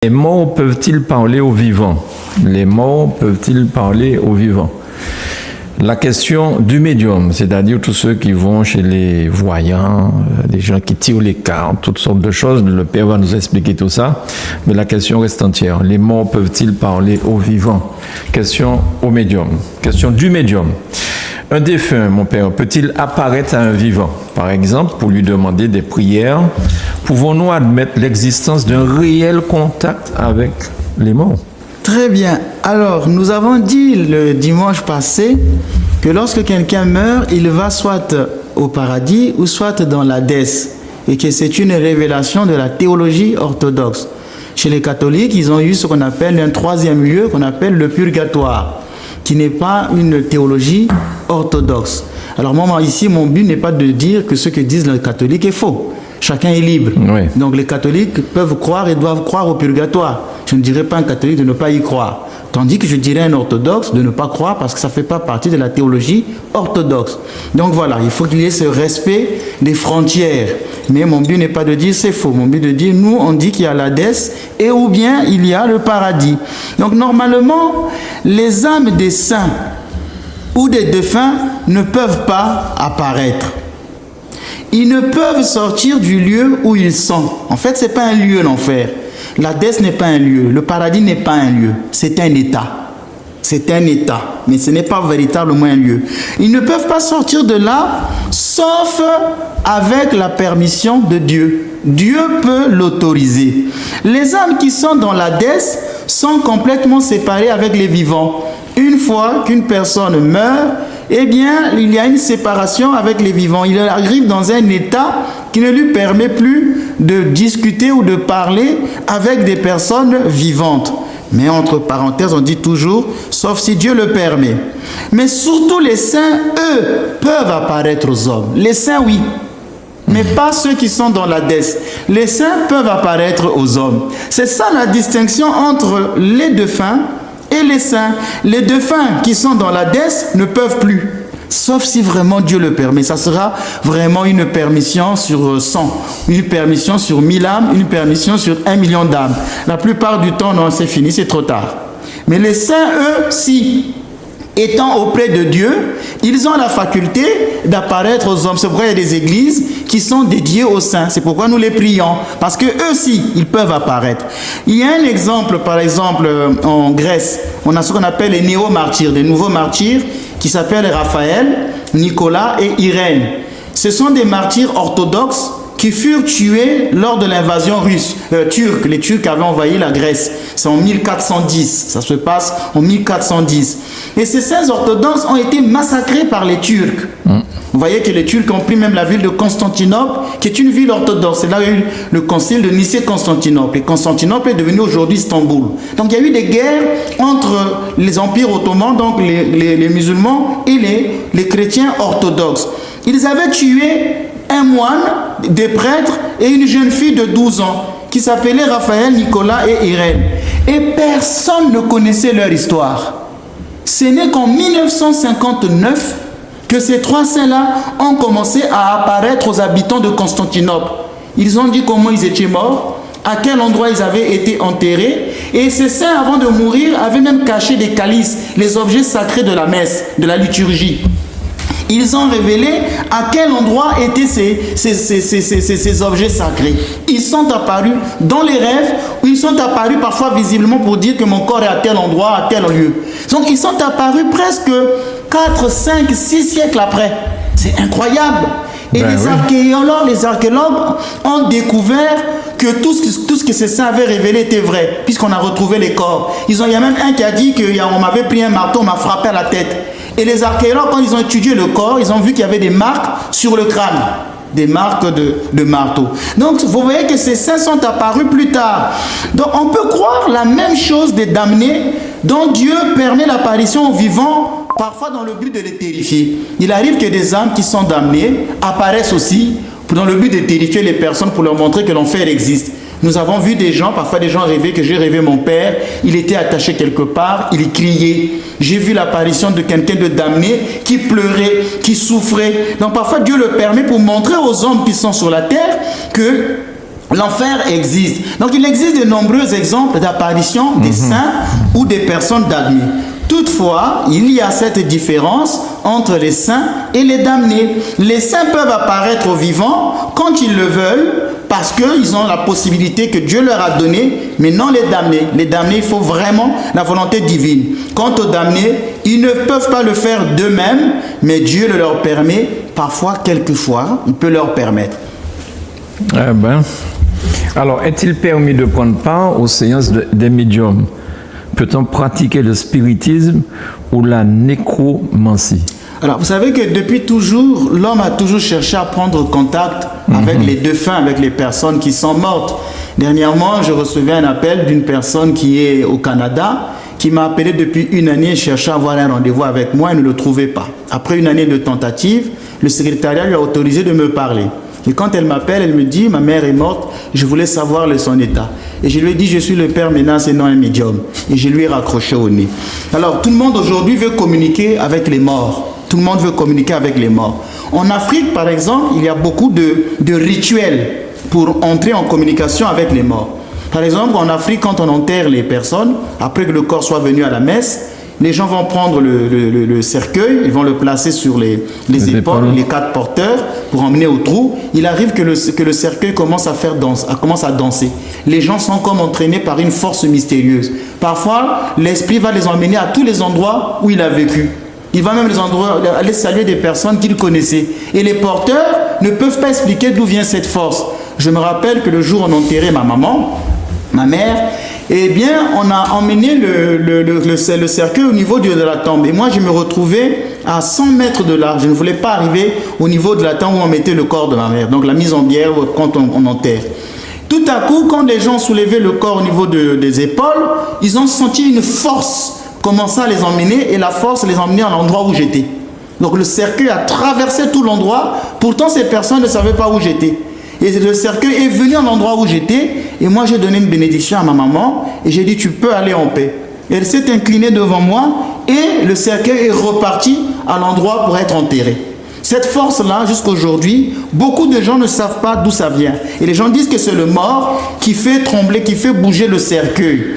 Les morts peuvent-ils parler aux vivants? Les morts peuvent-ils parler aux vivants? La question du médium, c'est-à-dire tous ceux qui vont chez les voyants, les gens qui tirent les cartes, toutes sortes de choses, le Père va nous expliquer tout ça, mais la question reste entière. Les morts peuvent-ils parler aux vivants? Question au médium. Question du médium. Un défunt, mon père, peut-il apparaître à un vivant? Par exemple, pour lui demander des prières, pouvons-nous admettre l'existence d'un réel contact avec les morts? Très bien. Alors, nous avons dit le dimanche passé que lorsque quelqu'un meurt, il va soit au paradis ou soit dans l'Hadès, et que c'est une révélation de la théologie orthodoxe. Chez les catholiques, ils ont eu ce qu'on appelle un troisième lieu, qu'on appelle le purgatoire, qui n'est pas une théologie orthodoxe. Alors moi, ici, mon but n'est pas de dire que ce que disent les catholiques est faux. Chacun est libre. Oui. Donc les catholiques peuvent croire et doivent croire au purgatoire. Je ne dirais pas à un catholique de ne pas y croire. Tandis que je dirais à un orthodoxe de ne pas croire parce que ça ne fait pas partie de la théologie orthodoxe. Donc voilà, il faut qu'il y ait ce respect des frontières. Mais mon but n'est pas de dire c'est faux. Mon but est de dire, nous, on dit qu'il y a l'Hadès et ou bien il y a le paradis. Donc normalement, les âmes des saints ou des défunts ne peuvent pas apparaître. Ils ne peuvent sortir du lieu où ils sont. En fait, ce n'est pas un lieu, l'enfer. L'Hadès n'est pas un lieu. Le paradis n'est pas un lieu. C'est un état. C'est un état. Mais ce n'est pas véritablement un lieu. Ils ne peuvent pas sortir de là, sauf avec la permission de Dieu. Dieu peut l'autoriser. Les âmes qui sont dans l'Hadès sont complètement séparées avec les vivants. Une fois qu'une personne meurt, eh bien, il y a une séparation avec les vivants. Il arrive dans un état qui ne lui permet plus de discuter ou de parler avec des personnes vivantes. Mais entre parenthèses, on dit toujours, sauf si Dieu le permet. Mais surtout les saints, eux, peuvent apparaître aux hommes. Les saints, oui. Mais pas ceux qui sont dans l'Hadès. Les saints peuvent apparaître aux hommes. C'est ça la distinction entre les défunts et les saints. Les défunts qui sont dans l'Hadès ne peuvent plus. Sauf si vraiment Dieu le permet. Ça sera vraiment une permission sur 100. Une permission sur 1000 âmes. Une permission sur 1 million d'âmes. La plupart du temps, non, c'est fini, c'est trop tard. Mais les saints, eux, si, étant auprès de Dieu, ils ont la faculté d'apparaître aux hommes. C'est pourquoi il y a des églises qui sont dédiées aux saints. C'est pourquoi nous les prions. Parce que eux aussi, ils peuvent apparaître. Il y a un exemple, par exemple, en Grèce. On a ce qu'on appelle les néo-martyrs, des nouveaux martyrs qui s'appellent Raphaël, Nicolas et Irène. Ce sont des martyrs orthodoxes qui furent tués lors de l'invasion russe, turque. Les Turcs avaient envahi la Grèce. C'est en 1410. Ça se passe en 1410. Et ces saints orthodoxes ont été massacrés par les Turcs. Vous voyez que les Turcs ont pris même la ville de Constantinople, qui est une ville orthodoxe. C'est là où il y a eu le concile de Nicée-Constantinople. Et Constantinople est devenu aujourd'hui Istanbul. Donc il y a eu des guerres entre les empires ottomans, donc les musulmans, et les chrétiens orthodoxes. Ils avaient tué un moine, des prêtres et une jeune fille de 12 ans qui s'appelait Raphaël, Nicolas et Irène. Et personne ne connaissait leur histoire. Ce n'est qu'en 1959 que ces trois saints-là ont commencé à apparaître aux habitants de Constantinople. Ils ont dit comment ils étaient morts, à quel endroit ils avaient été enterrés. Et ces saints, avant de mourir, avaient même caché des calices, les objets sacrés de la messe, de la liturgie. Ils ont révélé à quel endroit étaient ces objets sacrés. Ils sont apparus dans les rêves, ou ils sont apparus parfois visiblement pour dire que mon corps est à tel endroit, à tel lieu. Donc ils sont apparus presque 4, 5, 6 siècles après. C'est incroyable. Et les archéologues ont découvert que tout ce que ces saints avaient révélé était vrai, puisqu'on a retrouvé les corps. Il y a même un qui a dit qu'on m'avait pris un marteau, on m'a frappé à la tête. Et les archéologues, quand ils ont étudié le corps, ils ont vu qu'il y avait des marques sur le crâne. Des marques de marteau. Donc, vous voyez que ces saints sont apparus plus tard. Donc, on peut croire la même chose des damnés dont Dieu permet l'apparition aux vivants, parfois dans le but de les terrifier. Il arrive que des âmes qui sont damnées apparaissent aussi dans le but de terrifier les personnes pour leur montrer que l'enfer existe. Nous avons vu des gens, parfois des gens rêver, que j'ai rêvé mon père, il était attaché quelque part, il criait. J'ai vu l'apparition de quelqu'un de damné qui pleurait, qui souffrait. Donc parfois Dieu le permet pour montrer aux hommes qui sont sur la terre que L'enfer existe. Donc il existe de nombreux exemples d'apparitions des saints ou des personnes damnées. Toutefois, il y a cette différence entre les saints et les damnés. Les saints peuvent apparaître aux vivants quand ils le veulent, parce qu'ils ont la possibilité que Dieu leur a donnée, mais non les damnés. Les damnés, il faut vraiment la volonté divine. Quant aux damnés, ils ne peuvent pas le faire d'eux-mêmes, mais Dieu le leur permet, parfois, quelquefois, il peut leur permettre. Eh ben. Alors, est-il permis de prendre part aux séances des médiums? Peut-on pratiquer le spiritisme ou la nécromancie? Alors, vous savez que depuis toujours, l'homme a toujours cherché à prendre contact avec les défunts, avec les personnes qui sont mortes. Dernièrement, je recevais un appel d'une personne qui est au Canada, qui m'a appelé depuis une année, cherchait à avoir un rendez-vous avec moi et ne le trouvait pas. Après une année de tentative, le secrétariat lui a autorisé de me parler. Et quand elle m'appelle, elle me dit, ma mère est morte, je voulais savoir son état. Et je lui ai dit, je suis le père Menas et non un médium. Et je lui ai raccroché au nez. Alors, tout le monde aujourd'hui veut communiquer avec les morts. Tout le monde veut communiquer avec les morts. En Afrique, par exemple, il y a beaucoup de rituels pour entrer en communication avec les morts. Par exemple, en Afrique, quand on enterre les personnes, après que le corps soit venu à la messe, les gens vont prendre le cercueil, ils vont le placer sur les épaules, les 4 porteurs, pour emmener au trou. Il arrive que le cercueil commence à danser. Les gens sont comme entraînés par une force mystérieuse. Parfois, l'esprit va les emmener à tous les endroits où il a vécu. Il va même aller saluer des personnes qu'il connaissait. Et les porteurs ne peuvent pas expliquer d'où vient cette force. Je me rappelle que le jour où on enterrait ma maman, ma mère, eh bien, on a emmené le cercueil au niveau de la tombe. Et moi, je me retrouvais à 100 mètres de là. Je ne voulais pas arriver au niveau de la tombe où on mettait le corps de ma mère. Donc, la mise en bière quand on enterre. Tout à coup, quand les gens soulevaient le corps au niveau des épaules, ils ont senti une force commencer à les emmener et la force les emmener à l'endroit où j'étais. Donc, le cercueil a traversé tout l'endroit. Pourtant, ces personnes ne savaient pas où j'étais. Et le cercueil est venu à l'endroit où j'étais. Et moi, j'ai donné une bénédiction à ma maman. Et j'ai dit, tu peux aller en paix. Et elle s'est inclinée devant moi. Et le cercueil est reparti à l'endroit pour être enterré. Cette force-là, jusqu'aujourd'hui, beaucoup de gens ne savent pas d'où ça vient. Et les gens disent que c'est le mort qui fait trembler, qui fait bouger le cercueil.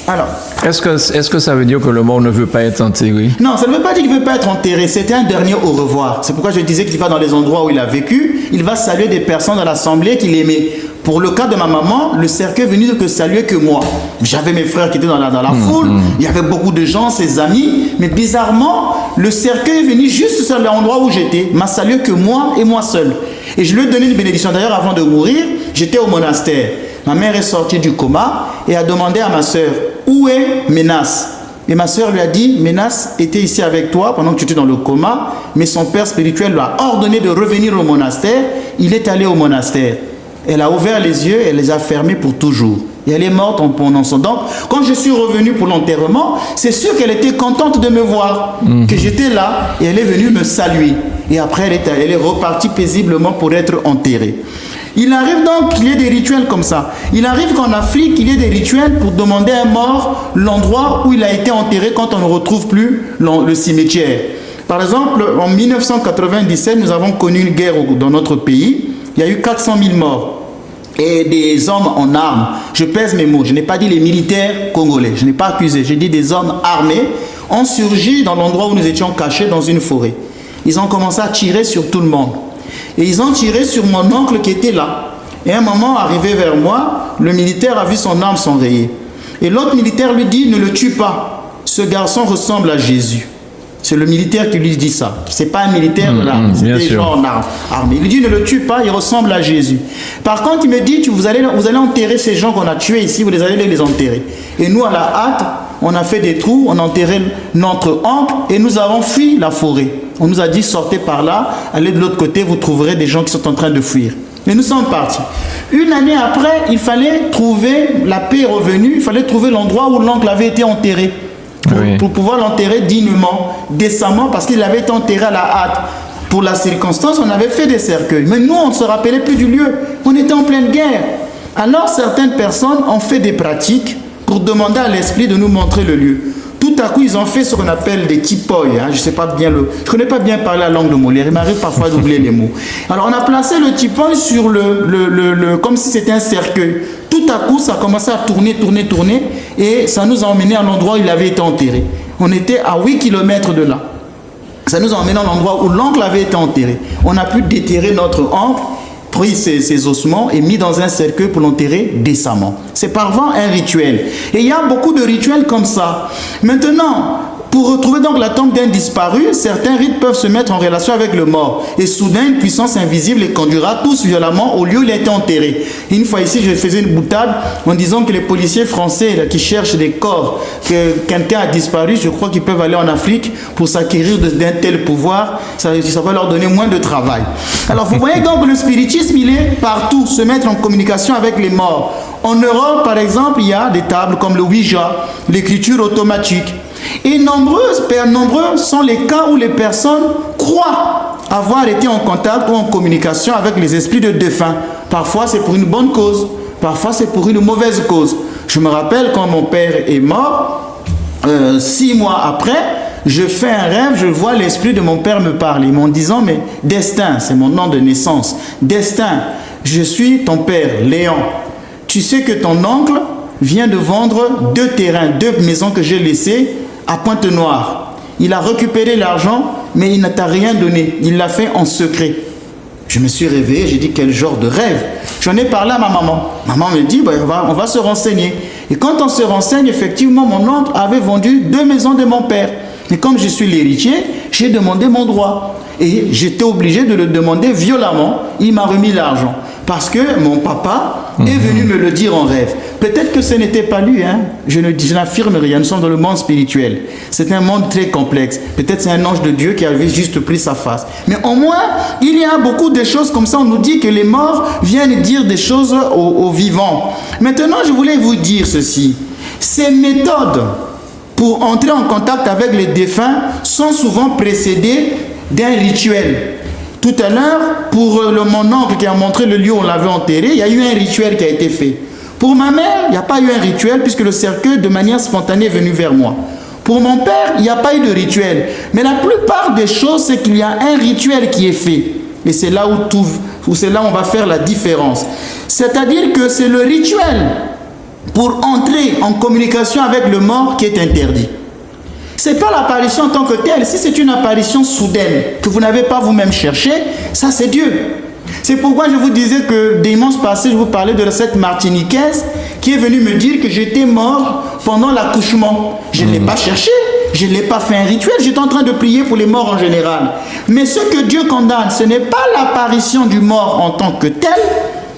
Alors, est-ce que ça veut dire que le mort ne veut pas être enterré? Non, ça ne veut pas dire qu'il ne veut pas être enterré. C'était un dernier au revoir. C'est pourquoi je disais qu'il va dans les endroits où il a vécu. Il va saluer des personnes dans l'assemblée qu'il aimait. Pour le cas de ma maman, le cercueil est venu que saluer que moi. J'avais mes frères qui étaient dans la foule. Il y avait beaucoup de gens, ses amis. Mais bizarrement, le cercueil est venu juste sur l'endroit où j'étais. M'a salué que moi et moi seul. Et je lui ai donné une bénédiction. D'ailleurs, avant de mourir, j'étais au monastère. Ma mère est sortie du coma et a demandé à ma soeur, où est Menas? Et ma soeur lui a dit, Menas était ici avec toi pendant que tu étais dans le coma, mais son père spirituel lui a ordonné de revenir au monastère. Il est allé au monastère. Elle a ouvert les yeux, elle les a fermés pour toujours. Et elle est morte en pendant son temps. Quand je suis revenu pour l'enterrement, c'est sûr qu'elle était contente de me voir, que j'étais là, et elle est venue me saluer. Et après, elle est repartie paisiblement pour être enterrée. Il arrive donc qu'il y ait des rituels comme ça. Il arrive qu'en Afrique, il y ait des rituels pour demander à un mort l'endroit où il a été enterré quand on ne retrouve plus le cimetière. Par exemple, en 1997, nous avons connu une guerre dans notre pays. Il y a eu 400 000 morts. Et des hommes en armes. Je pèse mes mots. Je n'ai pas dit les militaires congolais. Je n'ai pas accusé. J'ai dit des hommes armés ont surgi dans l'endroit où nous étions cachés dans une forêt. Ils ont commencé à tirer sur tout le monde. Et ils ont tiré sur mon oncle qui était là. Et à un moment, arrivé vers moi, le militaire a vu son arme s'enrayer. Et l'autre militaire lui dit, ne le tue pas. Ce garçon ressemble à Jésus. C'est le militaire qui lui dit ça. C'est pas un militaire là, c'est des gens en armes. Il lui dit, ne le tue pas, il ressemble à Jésus. Par contre, il me dit, vous allez enterrer ces gens qu'on a tués ici, vous allez les enterrer. Et nous, à la hâte, on a fait des trous, on a enterré notre oncle et nous avons fui la forêt. On nous a dit, sortez par là, allez de l'autre côté, vous trouverez des gens qui sont en train de fuir. Et nous sommes partis. Une année après, il fallait trouver, la paix est revenue, il fallait trouver l'endroit où l'oncle avait été enterré. Pour pouvoir l'enterrer dignement, décemment, parce qu'il avait été enterré à la hâte. Pour la circonstance, on avait fait des cercueils. Mais nous, on ne se rappelait plus du lieu. On était en pleine guerre. Alors, certaines personnes ont fait des pratiques pour demander à l'esprit de nous montrer le lieu. Tout à coup, ils ont fait ce qu'on appelle des tipoy. Hein, je connais pas bien parler la langue de Molière. Il m'arrive parfois d'oublier les mots. Alors, on a placé le tipoy sur comme si c'était un cercueil. Tout à coup, ça a commencé à tourner, et ça nous a emmené à l'endroit où il avait été enterré. On était à 8 km de là. Ça nous a emmené à l'endroit où l'oncle avait été enterré. On a pu déterrer notre oncle, pris ses ossements et mis dans un cercueil pour l'enterrer décemment. C'est parfois un rituel. Et il y a beaucoup de rituels comme ça. Maintenant, pour retrouver donc la tombe d'un disparu, certains rites peuvent se mettre en relation avec le mort. Et soudain, une puissance invisible les conduira tous violemment au lieu où il a été enterré. Et une fois ici, je faisais une boutade en disant que les policiers français là, qui cherchent des corps, que quelqu'un a disparu, je crois qu'ils peuvent aller en Afrique pour s'acquérir d'un tel pouvoir. Ça va leur donner moins de travail. Alors vous voyez donc le spiritisme, il est partout, se mettre en communication avec les morts. En Europe, par exemple, il y a des tables comme le Ouija, l'écriture automatique. Et nombreux sont les cas où les personnes croient avoir été en contact ou en communication avec les esprits de défunts. Parfois c'est pour une bonne cause, parfois c'est pour une mauvaise cause. Je me rappelle quand mon père est mort, 6 mois après, je fais un rêve, je vois l'esprit de mon père me parler, m'en disant, mais Destin, c'est mon nom de naissance, Destin, je suis ton père, Léon. Tu sais que ton oncle vient de vendre 2 terrains, 2 maisons que j'ai laissées à Pointe-Noire. Il a récupéré l'argent, mais il ne t'a rien donné. Il l'a fait en secret. Je me suis réveillé, j'ai dit quel genre de rêve. J'en ai parlé à ma maman. Maman me dit, on va se renseigner. Et quand on se renseigne, effectivement, mon oncle avait vendu 2 maisons de mon père. Et comme je suis l'héritier, j'ai demandé mon droit. Et j'étais obligé de le demander violemment. Il m'a remis l'argent. Parce que mon papa est venu me le dire en rêve. Peut-être que ce n'était pas lui, hein? Je n'affirme rien, nous sommes dans le monde spirituel. C'est un monde très complexe. Peut-être c'est un ange de Dieu qui avait juste pris sa face. Mais au moins, il y a beaucoup de choses comme ça. On nous dit que les morts viennent dire des choses aux vivants. Maintenant, je voulais vous dire ceci. Ces méthodes pour entrer en contact avec les défunts sont souvent précédées d'un rituel. Tout à l'heure, pour mon oncle qui a montré le lieu où on l'avait enterré, il y a eu un rituel qui a été fait. Pour ma mère, il n'y a pas eu un rituel puisque le cercueil, de manière spontanée, est venu vers moi. Pour mon père, il n'y a pas eu de rituel. Mais la plupart des choses, c'est qu'il y a un rituel qui est fait. Et c'est là où c'est là où on va faire la différence. C'est-à-dire que c'est le rituel pour entrer en communication avec le mort qui est interdit. Ce n'est pas l'apparition en tant que telle. Si c'est une apparition soudaine que vous n'avez pas vous-même cherché, ça c'est Dieu. C'est pourquoi je vous disais que dimanche passé, je vous parlais de cette Martiniquaise qui est venue me dire que j'étais mort pendant l'accouchement. Je ne l'ai pas cherché, je ne l'ai pas fait un rituel, j'étais en train de prier pour les morts en général. Mais ce que Dieu condamne, ce n'est pas l'apparition du mort en tant que tel,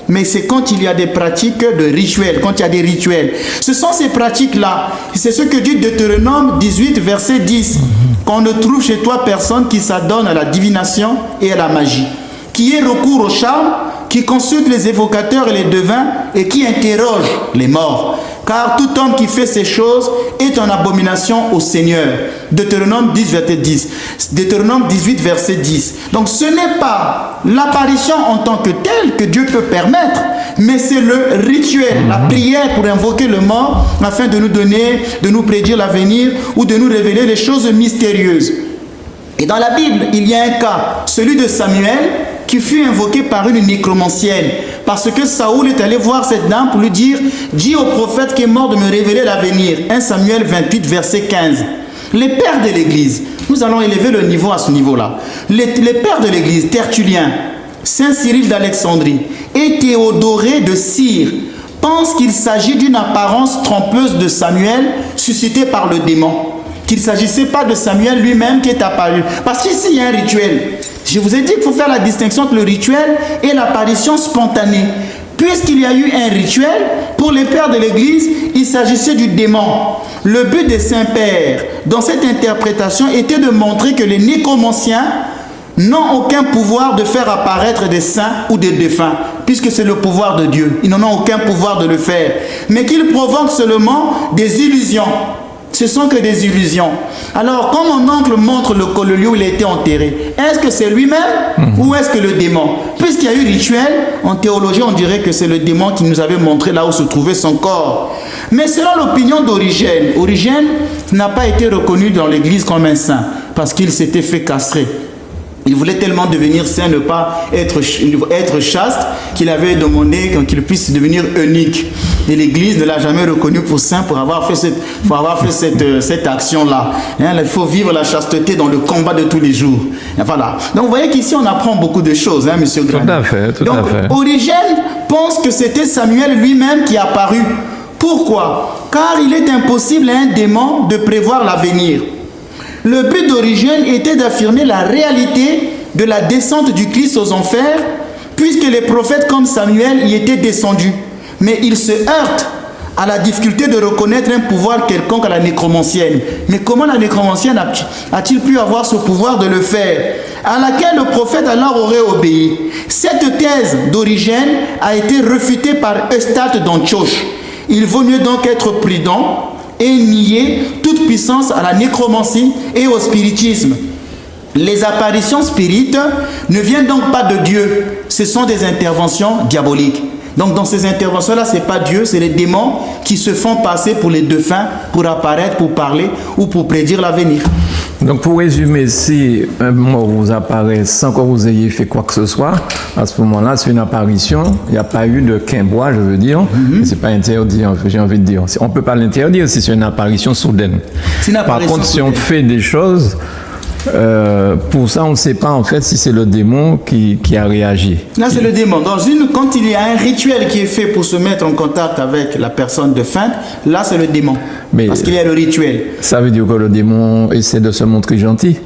mais c'est quand il y a des pratiques de rituels, quand il y a des rituels. Ce sont ces pratiques-là. C'est ce que dit Deutéronome 18, verset 10. Qu'on ne trouve chez toi personne qui s'adonne à la divination et à la magie, qui ait recours au charme, qui consulte les évocateurs et les devins et qui interroge les morts. Car tout homme qui fait ces choses est en abomination au Seigneur. Deutéronome 10, verset 10. Deutéronome 18, verset 10. Donc ce n'est pas l'apparition en tant que telle que Dieu peut permettre, mais c'est le rituel, la prière pour invoquer le mort afin de nous donner, de nous prédire l'avenir ou de nous révéler les choses mystérieuses. Et dans la Bible, il y a un cas, celui de Samuel, qui fut invoqué par une nécromancienne. Parce que Saoul est allé voir cette dame pour lui dire « Dis au prophète qui est mort de me révéler l'avenir ». 1 Samuel 28, verset 15. Les pères de l'Église, nous allons élever le niveau à ce niveau-là. Les pères de l'Église, Tertullien, Saint Cyril d'Alexandrie et Théodoré de Cire, pensent qu'il s'agit d'une apparence trompeuse de Samuel suscitée par le démon. Qu'il ne s'agissait pas de Samuel lui-même qui est apparu. Parce qu'ici, il y a un rituel. Je vous ai dit qu'il faut faire la distinction entre le rituel et l'apparition spontanée. Puisqu'il y a eu un rituel, pour les pères de l'Église, il s'agissait du démon. Le but des saints-pères, dans cette interprétation, était de montrer que les nécromanciens n'ont aucun pouvoir de faire apparaître des saints ou des défunts, puisque c'est le pouvoir de Dieu. Ils n'en ont aucun pouvoir de le faire. Mais qu'ils provoquent seulement des illusions. ce sont que des illusions. Alors, quand mon oncle montre le lieu où il a été enterré, est-ce que c'est lui-même ou est-ce que le démon? Puisqu'il y a eu rituel, en théologie, on dirait que c'est le démon qui nous avait montré là où se trouvait son corps. Mais selon l'opinion d'Origène, Origène n'a pas été reconnu dans l'Église comme un saint parce qu'il s'était fait castrer. Il voulait tellement devenir saint, ne pas être chaste, qu'il avait demandé qu'il puisse devenir eunuque. Et l'Église ne l'a jamais reconnu pour saint pour avoir fait cette action-là. Il faut vivre la chasteté dans le combat de tous les jours. Et voilà. Donc vous voyez qu'ici on apprend beaucoup de choses, hein, monsieur Grandi. Tout à fait, tout à fait. Origène pense que c'était Samuel lui-même qui est apparu. Pourquoi? Car il est impossible à un démon de prévoir l'avenir. Le but d'Origène était d'affirmer la réalité de la descente du Christ aux enfers, puisque les prophètes comme Samuel y étaient descendus. Mais il se heurte à la difficulté de reconnaître un pouvoir quelconque à la nécromancienne. Mais comment la nécromancienne a-t-il pu avoir ce pouvoir de le faire? À laquelle le prophète alors aurait obéi. Cette thèse d'Origène a été réfutée par Eustate d'Antioche. Il vaut mieux donc être prudent et nier toute puissance à la nécromancie et au spiritisme. Les apparitions spirites ne viennent donc pas de Dieu, ce sont des interventions diaboliques. Donc dans ces interventions-là, ce n'est pas Dieu, c'est les démons qui se font passer pour les défunts, pour apparaître, pour parler ou pour prédire l'avenir. Donc pour résumer, si un mort vous apparaît sans que vous ayez fait quoi que ce soit, à ce moment-là, c'est une apparition, il n'y a pas eu de quimbois, je veux dire, c'est pas interdit, j'ai envie de dire. On ne peut pas l'interdire si c'est une apparition soudaine. Par contre, si on fait des choses, pour ça, on ne sait pas en fait si c'est le démon qui a réagi. Là, c'est le démon. Quand il y a un rituel qui est fait pour se mettre en contact avec la personne défunte, là, c'est le démon. Mais parce qu'il y a le rituel. Ça veut dire que le démon essaie de se montrer gentil.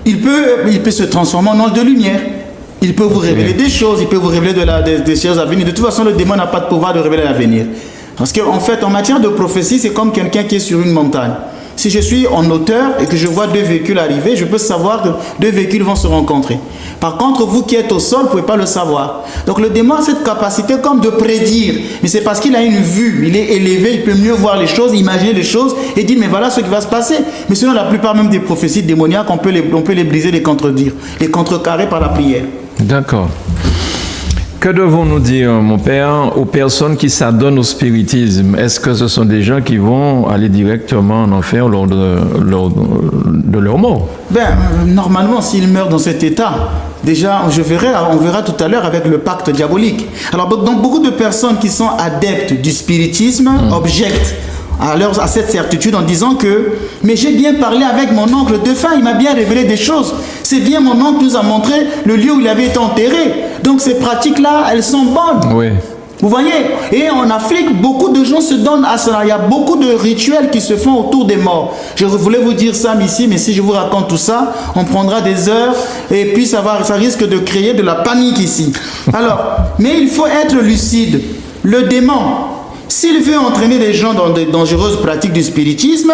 Il peut se transformer en ange de lumière. Il peut vous révéler des choses, il peut vous révéler des choses à venir. De toute façon, le démon n'a pas de pouvoir de révéler l'avenir. Parce qu'en fait, en matière de prophétie, c'est comme quelqu'un qui est sur une montagne. Si je suis en hauteur et que je vois deux véhicules arriver, je peux savoir que deux véhicules vont se rencontrer. Par contre, vous qui êtes au sol, vous ne pouvez pas le savoir. Donc le démon a cette capacité comme de prédire. Mais c'est parce qu'il a une vue, il est élevé, il peut mieux voir les choses, imaginer les choses et dire mais voilà ce qui va se passer. Mais sinon, la plupart même des prophéties démoniaques, on peut les briser, les contredire, les contrecarrer par la prière. D'accord. Que devons-nous dire, mon père, aux personnes qui s'adonnent au spiritisme? Est-ce que ce sont des gens qui vont aller directement en enfer lors de leur mort? Normalement, s'ils meurent dans cet état, déjà, on verra tout à l'heure avec le pacte diabolique. Alors, donc, beaucoup de personnes qui sont adeptes du spiritisme objectent à cette certitude en disant que mais j'ai bien parlé avec mon oncle défunt, il m'a bien révélé des choses. C'est bien mon oncle qui nous a montré le lieu où il avait été enterré. Donc ces pratiques-là, elles sont bonnes. Oui. Vous voyez? Et en Afrique, beaucoup de gens se donnent à cela. Il y a beaucoup de rituels qui se font autour des morts. Je voulais vous dire ça ici, mais si je vous raconte tout ça, on prendra des heures et puis ça risque de créer de la panique ici. Alors, mais il faut être lucide. Le démon, s'il veut entraîner les gens dans de dangereuses pratiques du spiritisme,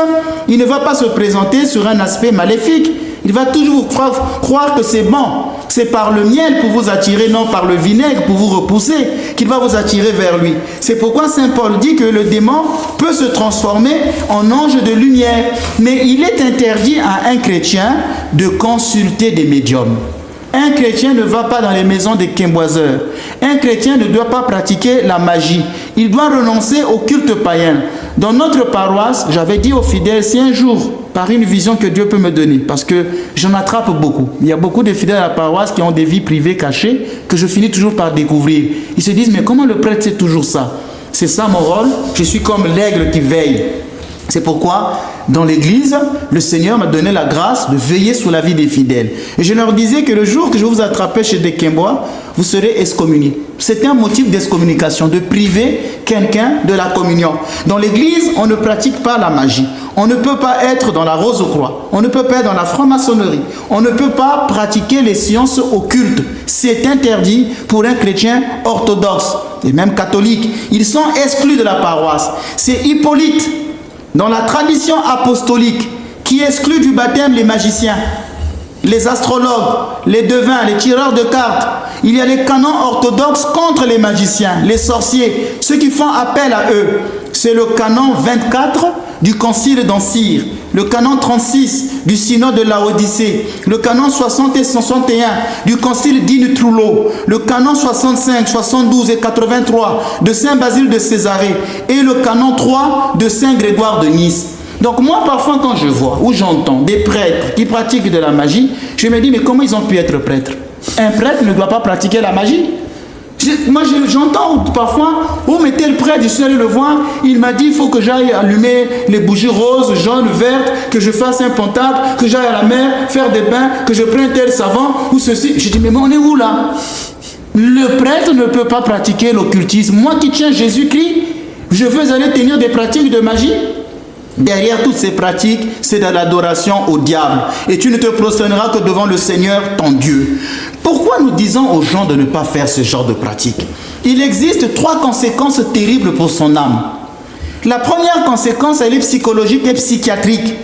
il ne va pas se présenter sur un aspect maléfique. Il va toujours croire que c'est bon. C'est par le miel pour vous attirer, non par le vinaigre pour vous repousser, qu'il va vous attirer vers lui. C'est pourquoi Saint Paul dit que le démon peut se transformer en ange de lumière. Mais il est interdit à un chrétien de consulter des médiums. Un chrétien ne va pas dans les maisons des quimboiseurs. Un chrétien ne doit pas pratiquer la magie. Il doit renoncer au culte païen. Dans notre paroisse, j'avais dit aux fidèles, si un jour, par une vision que Dieu peut me donner, parce que j'en attrape beaucoup. Il y a beaucoup de fidèles à la paroisse qui ont des vies privées cachées que je finis toujours par découvrir. Ils se disent, mais comment le prêtre sait toujours ça? C'est ça mon rôle, je suis comme l'aigle qui veille. C'est pourquoi, dans l'église, le Seigneur m'a donné la grâce de veiller sur la vie des fidèles. Et je leur disais que le jour que je vous attraperai chez des Quimbois, vous serez excommuniés. C'est un motif d'excommunication, de priver quelqu'un de la communion. Dans l'église, on ne pratique pas la magie. On ne peut pas être dans la rose-croix. On ne peut pas être dans la franc-maçonnerie. On ne peut pas pratiquer les sciences occultes. C'est interdit pour un chrétien orthodoxe et même catholique. Ils sont exclus de la paroisse. C'est Hippolyte, dans la tradition apostolique, qui exclut du baptême les magiciens, les astrologues, les devins, les tireurs de cartes. Il y a les canons orthodoxes contre les magiciens, les sorciers, ceux qui font appel à eux. c'est le canon 24 du concile d'Ancyre, le canon 36 du synode de Laodicée, le canon 60 et 61 du concile d'Inutrulo, le canon 65, 72 et 83 de Saint Basile de Césarée et le canon 3 de Saint Grégoire de Nice. Donc moi, parfois, quand je vois ou j'entends des prêtres qui pratiquent de la magie, je me dis, mais comment ils ont pu être prêtres? Un prêtre ne doit pas pratiquer la magie. Moi, j'entends parfois, oh, mais tel prêtre, je suis allé le voir, il m'a dit, il faut que j'aille allumer les bougies roses, jaunes, vertes, que je fasse un pentacle, que j'aille à la mer, faire des bains, que je prenne tel savon, ou ceci. Je dis, mais on est où là? Le prêtre ne peut pas pratiquer l'occultisme. Moi qui tiens Jésus-Christ, je veux aller tenir des pratiques de magie? Derrière toutes ces pratiques, c'est de l'adoration au diable. Et tu ne te prosterneras que devant le Seigneur, ton Dieu. Pourquoi nous disons aux gens de ne pas faire ce genre de pratique? Il existe 3 conséquences terribles pour son âme. La première conséquence, elle est psychologique et psychiatrique.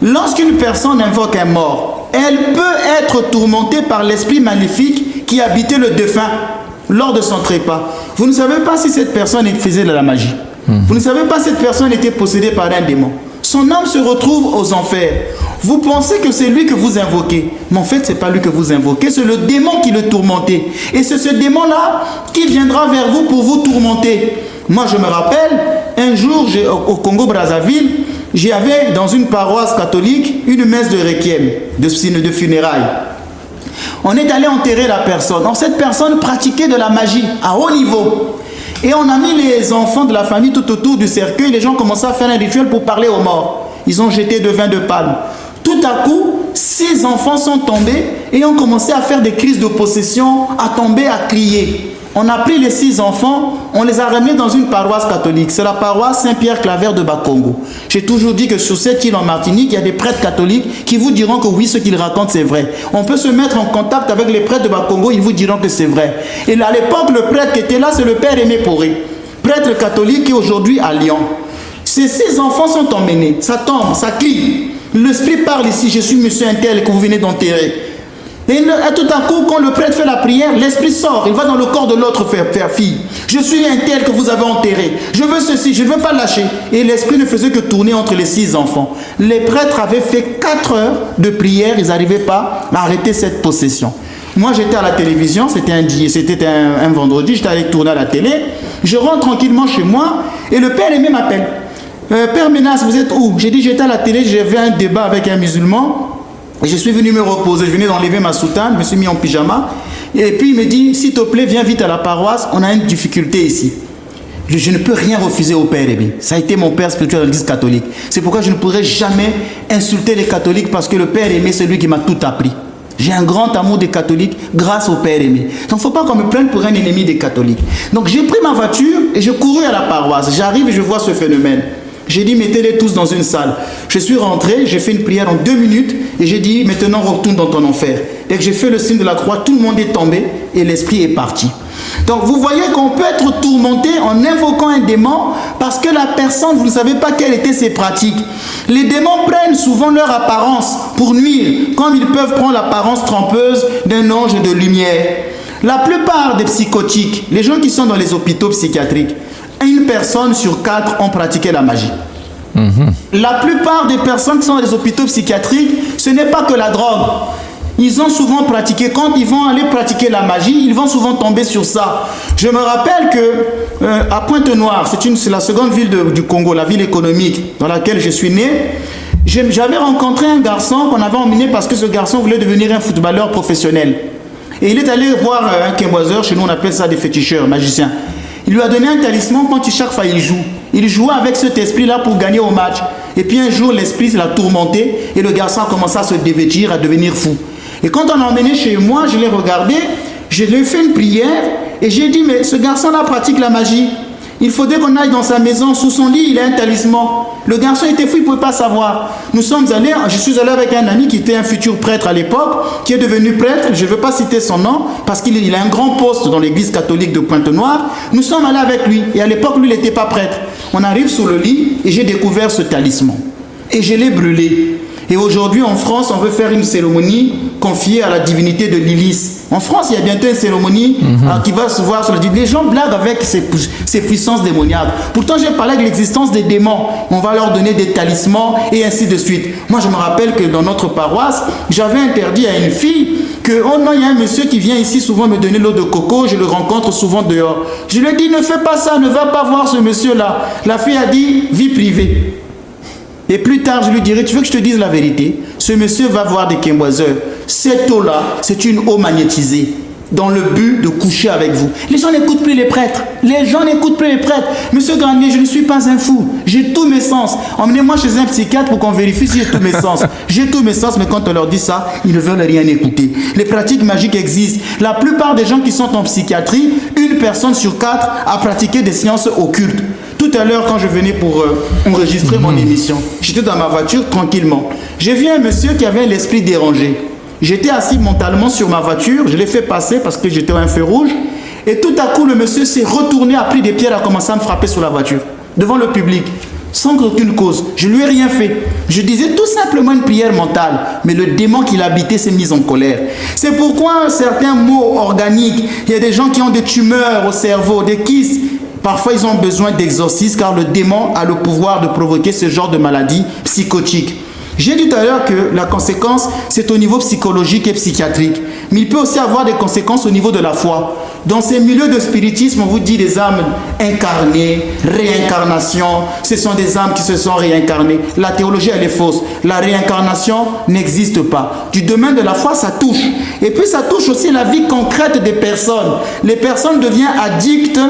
Lorsqu'une personne invoque un mort, elle peut être tourmentée par l'esprit maléfique qui habitait le défunt lors de son trépas. Vous ne savez pas si cette personne faisait de la magie. Vous ne savez pas si cette personne était possédée par un démon. Son âme se retrouve aux enfers. Vous pensez que c'est lui que vous invoquez. Mais en fait, ce n'est pas lui que vous invoquez, c'est le démon qui le tourmentait. Et c'est ce démon-là qui viendra vers vous pour vous tourmenter. Moi, je me rappelle, un jour, au Congo-Brazzaville, j'avais dans une paroisse catholique une messe de requiem, de funérailles. On est allé enterrer la personne. Donc, cette personne pratiquait de la magie à haut niveau. Et on a mis les enfants de la famille tout autour du cercueil. Les gens commençaient à faire un rituel pour parler aux morts. Ils ont jeté de vin de palme. Tout à coup, 6 enfants sont tombés et ont commencé à faire des crises de possession, à tomber, à crier. On a pris les 6 enfants, on les a ramenés dans une paroisse catholique. C'est la paroisse Saint-Pierre-Claver de Bakongo. J'ai toujours dit que sur cette île en Martinique, il y a des prêtres catholiques qui vous diront que oui, ce qu'ils racontent, c'est vrai. On peut se mettre en contact avec les prêtres de Bakongo, ils vous diront que c'est vrai. Et à l'époque, le prêtre qui était là, c'est le père Aimé Poré, prêtre catholique qui est aujourd'hui à Lyon. Ces 6 enfants sont emmenés, ça tombe, ça crie. L'esprit parle ici, je suis monsieur un tel que vous venez d'enterrer. Et tout à coup, quand le prêtre fait la prière, l'esprit sort, il va dans le corps de l'autre faire fille. Je suis un tel que vous avez enterré. Je veux ceci, je ne veux pas lâcher. Et l'esprit ne faisait que tourner entre les 6 enfants. Les prêtres avaient fait 4 heures de prière, ils n'arrivaient pas à arrêter cette possession. Moi, j'étais à la télévision, c'était un vendredi, j'étais allé tourner à la télé. Je rentre tranquillement chez moi et le père Aimé m'appelle. Père Ménas, vous êtes où? J'ai dit, j'étais à la télé, j'avais un débat avec un musulman. Et je suis venu me reposer, je venais d'enlever ma soutane, je me suis mis en pyjama. Et puis il me dit, s'il te plaît, viens vite à la paroisse, on a une difficulté ici. Je ne peux rien refuser au Père Aimé. Ça a été mon père spirituel de l'Église catholique. C'est pourquoi je ne pourrais jamais insulter les catholiques parce que le Père Aimé, c'est lui qui m'a tout appris. J'ai un grand amour des catholiques grâce au Père Aimé. Donc il ne faut pas qu'on me prenne pour un ennemi des catholiques. Donc j'ai pris ma voiture et je courus à la paroisse. J'arrive et je vois ce phénomène. J'ai dit, mettez-les tous dans une salle. Je suis rentré, j'ai fait une prière en 2 minutes et j'ai dit, maintenant retourne dans ton enfer. Dès que j'ai fait le signe de la croix, tout le monde est tombé et l'esprit est parti. Donc vous voyez qu'on peut être tourmenté en invoquant un démon parce que la personne, vous ne savez pas quelles étaient ses pratiques. Les démons prennent souvent leur apparence pour nuire, comme ils peuvent prendre l'apparence trompeuse d'un ange de lumière. La plupart des psychotiques, les gens qui sont dans les hôpitaux psychiatriques, 1 personne sur 4 ont pratiqué la magie. La plupart des personnes qui sont dans les hôpitaux psychiatriques, ce n'est pas que la drogue. Ils ont souvent pratiqué, quand ils vont aller pratiquer la magie, ils vont souvent tomber sur ça. Je me rappelle que à Pointe-Noire, c'est la seconde ville du Congo, la ville économique dans laquelle je suis né, j'avais rencontré un garçon qu'on avait emmené parce que ce garçon voulait devenir un footballeur professionnel. Et il est allé voir un québoiseur, chez nous on appelle ça des féticheurs, magiciens. Il lui a donné un talisman, quand chaque fois il joue. Il jouait avec cet esprit-là pour gagner au match. Et puis un jour, l'esprit l'a tourmenté et le garçon a commencé à se dévêtir, à devenir fou. Et quand on l'a emmené chez moi, je l'ai regardé, je lui ai fait une prière et j'ai dit, mais ce garçon-là pratique la magie. Il faudrait qu'on aille dans sa maison, sous son lit, il a un talisman. Le garçon était fou, il ne pouvait pas savoir. Je suis allé avec un ami qui était un futur prêtre à l'époque, qui est devenu prêtre, je ne veux pas citer son nom, parce qu'il a un grand poste dans l'église catholique de Pointe-Noire. Nous sommes allés avec lui, et à l'époque, lui, il n'était pas prêtre. On arrive sous le lit, et j'ai découvert ce talisman. Et je l'ai brûlé. Et aujourd'hui, en France, on veut faire une cérémonie confiée à la divinité de Lilith. En France, il y a bientôt une cérémonie qui va se voir sur le dit. Les gens blaguent avec ces puissances démoniaques. Pourtant, j'ai parlé de l'existence des démons. On va leur donner des talismans et ainsi de suite. Moi, je me rappelle que dans notre paroisse, j'avais interdit à une fille que, oh non, il y a un monsieur qui vient ici souvent me donner l'eau de coco, je le rencontre souvent dehors. Je lui ai dit, ne fais pas ça, ne va pas voir ce monsieur-là. La fille a dit, vie privée. Et plus tard, je lui dirai, tu veux que je te dise la vérité? Ce monsieur va voir des quimboiseurs. Cette eau-là, c'est une eau magnétisée, dans le but de coucher avec vous. Les gens n'écoutent plus les prêtres. Les gens n'écoutent plus les prêtres. Monsieur Garnier, je ne suis pas un fou. J'ai tous mes sens. Emmenez-moi chez un psychiatre pour qu'on vérifie si j'ai tous mes sens. J'ai tous mes sens, mais quand on leur dit ça, ils ne veulent rien écouter. Les pratiques magiques existent. La plupart des gens qui sont en psychiatrie, une personne sur 4 a pratiqué des sciences occultes. Tout à l'heure, quand je venais pour enregistrer mon émission, j'étais dans ma voiture tranquillement. J'ai vu un monsieur qui avait l'esprit dérangé. J'étais assis mentalement sur ma voiture, je l'ai fait passer parce que j'étais à un feu rouge. Et tout à coup, le monsieur s'est retourné, a pris des pierres, a commencé à me frapper sur la voiture, devant le public, sans aucune cause. Je lui ai rien fait. Je disais tout simplement une prière mentale. Mais le démon qui l'habitait s'est mis en colère. C'est pourquoi certains maux organiques, il y a des gens qui ont des tumeurs au cerveau, des kystes. Parfois, ils ont besoin d'exorcisme car le démon a le pouvoir de provoquer ce genre de maladie psychotique. J'ai dit tout à l'heure que la conséquence, c'est au niveau psychologique et psychiatrique. Mais il peut aussi avoir des conséquences au niveau de la foi. Dans ces milieux de spiritisme, on vous dit des âmes incarnées, réincarnation. Ce sont des âmes qui se sont réincarnées. La théologie, elle est fausse. La réincarnation n'existe pas. Du domaine de la foi, ça touche. Et puis, ça touche aussi la vie concrète des personnes. Les personnes deviennent addictes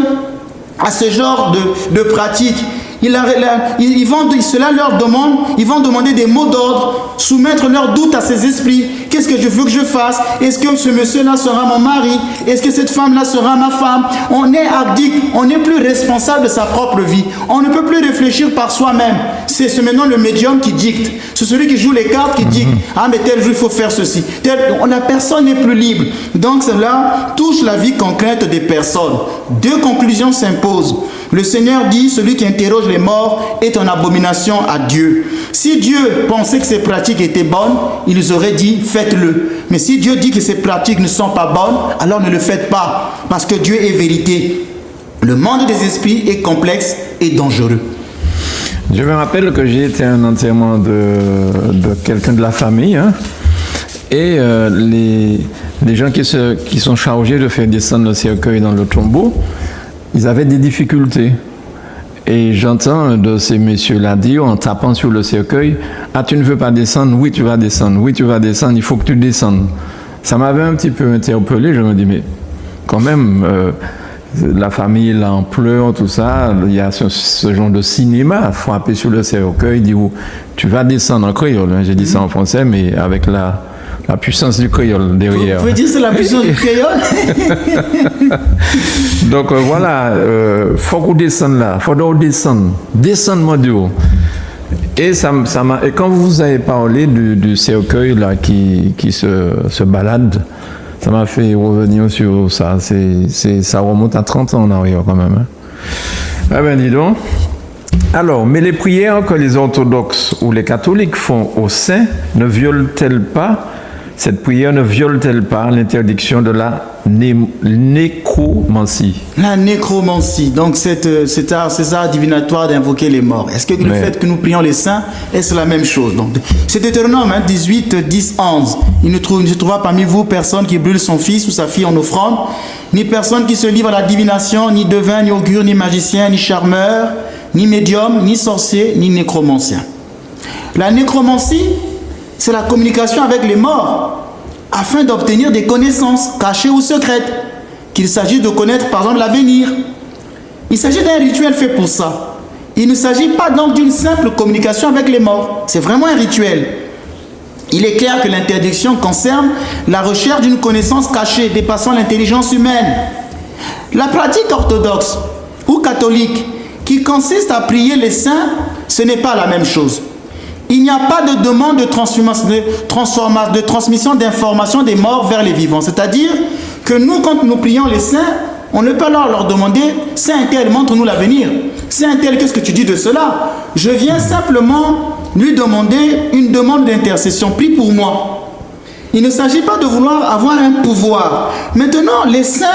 à ce genre de pratiques. Cela leur demande, ils vont demander des mots d'ordre, soumettre leurs doutes à ces esprits. Qu'est-ce que je veux que je fasse? Est-ce que ce monsieur-là sera mon mari? Est-ce que cette femme-là sera ma femme? On est addict, on n'est plus responsable de sa propre vie. On ne peut plus réfléchir par soi-même. C'est maintenant le médium qui dicte. C'est celui qui joue les cartes qui dicte. Ah, mais tel jour, il faut faire ceci. La personne n'est plus libre. Donc, cela touche la vie concrète des personnes. Deux conclusions s'imposent. Le Seigneur dit, celui qui interroge les morts est en abomination à Dieu. Si Dieu pensait que ces pratiques étaient bonnes, il nous aurait dit, faites-le. Mais si Dieu dit que ces pratiques ne sont pas bonnes, alors ne le faites pas, parce que Dieu est vérité. Le monde des esprits est complexe et dangereux. Je me rappelle que j'ai été à un enterrement de quelqu'un de la famille, hein, et les gens qui sont chargés de faire descendre le cercueil dans le tombeau, ils avaient des difficultés. Et j'entends un de ces messieurs-là dire, en tapant sur le cercueil, « Ah, tu ne veux pas descendre? Oui, tu vas descendre. Oui, tu vas descendre. Il faut que tu descendes. » Ça m'avait un petit peu interpellé. Je me dis, mais quand même, la famille là en pleurs, tout ça, il y a ce genre de cinéma, frapper sur le cercueil, dire, « Tu vas descendre » en créole. J'ai dit ça en français, mais avec la puissance du créole derrière. Vous pouvez dire que c'est la puissance du créole? Donc voilà, faut qu'on descende là, faut qu'on descende. Descendre mon Dieu. Et et quand vous avez parlé du cercueil là qui se balade, ça m'a fait revenir sur ça. Ça remonte à 30 ans en arrière quand même. Hein. Ah ben dis donc. Alors, mais les prières que les orthodoxes ou les catholiques font aux saints ne violent-elles pas, cette prière ne viole-t-elle pas l'interdiction de la nécromancie? La nécromancie, donc cet art divinatoire d'invoquer les morts. Est-ce que le fait que nous prions les saints, est-ce la même chose? Donc, c'est Deutéronome 18, 10, 11. Il ne se trouvera parmi vous personne qui brûle son fils ou sa fille en offrande, ni personne qui se livre à la divination, ni devin, ni augure, ni magicien, ni charmeur, ni médium, ni sorcier, ni nécromancien. La nécromancie, c'est la communication avec les morts afin d'obtenir des connaissances cachées ou secrètes, qu'il s'agit de connaître par exemple l'avenir. Il s'agit d'un rituel fait pour ça. Il ne s'agit pas donc d'une simple communication avec les morts. C'est vraiment un rituel. Il est clair que l'interdiction concerne la recherche d'une connaissance cachée dépassant l'intelligence humaine. La pratique orthodoxe ou catholique qui consiste à prier les saints, ce n'est pas la même chose. Il n'y a pas de demande de transmission d'informations des morts vers les vivants. C'est-à-dire que nous, quand nous prions les saints, on ne peut pas leur demander « Saint tel, montre-nous l'avenir. Saint tel, qu'est-ce que tu dis de cela ?» Je viens simplement lui demander une demande d'intercession. Prie pour moi. Il ne s'agit pas de vouloir avoir un pouvoir. Maintenant, les saints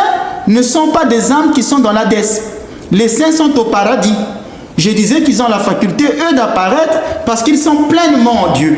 ne sont pas des âmes qui sont dans l'Hadès. Les saints sont au paradis. Je disais qu'ils ont la faculté, eux, d'apparaître parce qu'ils sont pleinement en Dieu.